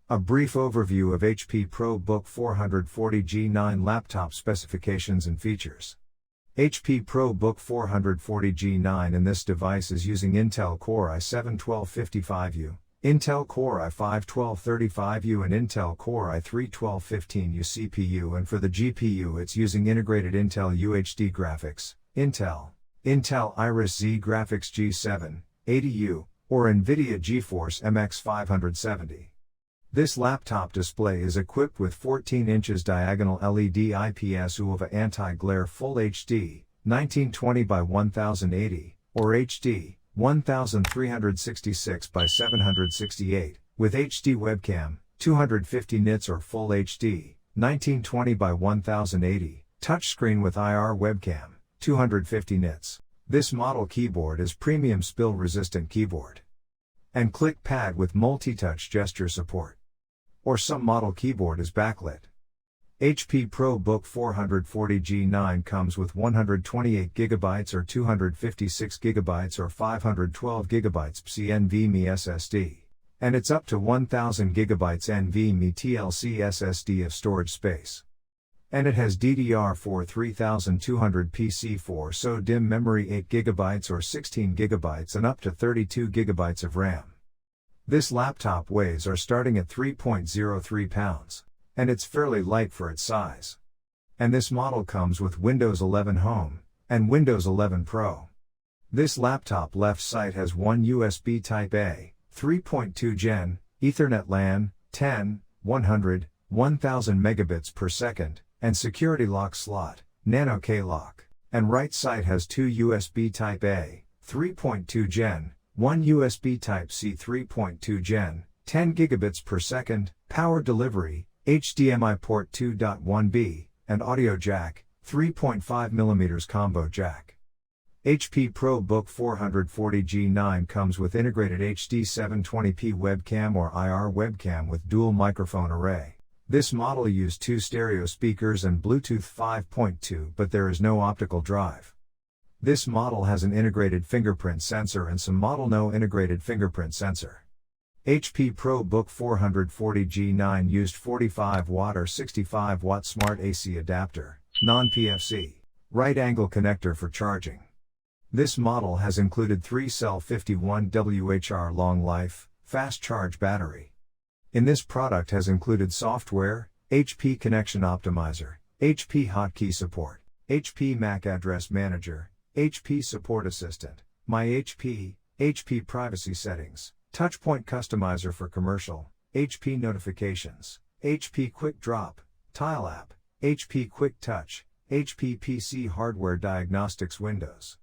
A brief overview of HP ProBook 440G9 laptop specifications and features. HP ProBook 440G9 in this device is using Intel Core i7-1255U, Intel Core i5-1235U and Intel Core i3-1215U CPU, and for the GPU it's using Integrated Intel UHD Graphics, Intel Iris Xe Graphics G7, 80U, or NVIDIA GeForce MX 570. This laptop display is equipped with 14 inches diagonal LED IPS ULED anti-glare Full HD, 1920 by 1080, or HD, 1366 by 768, with HD webcam, 250 nits or Full HD, 1920 by 1080, touchscreen with IR webcam, 250 nits. This model keyboard is premium spill-resistant keyboard and click pad with multi-touch gesture support. Or some model keyboard is backlit. HP ProBook 440G9 comes with 128GB or 256GB or 512GB NVMe SSD. And it's up to 1000GB NVMe TLC SSD of storage space. And it has DDR4 3200 PC4 so DIMM memory 8GB or 16GB and up to 32GB of RAM. This laptop weighs are starting at 3.03 pounds, and it's fairly light for its size. And this model comes with Windows 11 Home, and Windows 11 Pro. This laptop left side has one USB Type-A, 3.2 Gen, Ethernet LAN, 10, 100, 1000 megabits per second, and security lock slot, Nano K-Lock. And right side has two USB Type-A, 3.2 Gen, one USB Type-C 3.2 Gen, 10 gigabits per second, power delivery, HDMI port 2.1b, and audio jack, 3.5mm combo jack. HP ProBook 440G9 comes with integrated HD 720p webcam or IR webcam with dual microphone array. This model used two stereo speakers and Bluetooth 5.2, but there is no optical drive. This model has an integrated fingerprint sensor and some model no integrated fingerprint sensor. HP ProBook 440G9 used 45 watt or 65 watt smart AC adapter, non-PFC, right angle connector for charging. This model has included 3-cell 51 WHR long life, fast charge battery. In this product has included software, HP Connection Optimizer, HP Hotkey Support, HP Mac Address Manager, HP Support Assistant, My HP, HP Privacy Settings, Touchpoint Customizer for Commercial, HP Notifications, HP Quick Drop, Tile App, HP Quick Touch, HP PC Hardware Diagnostics Windows.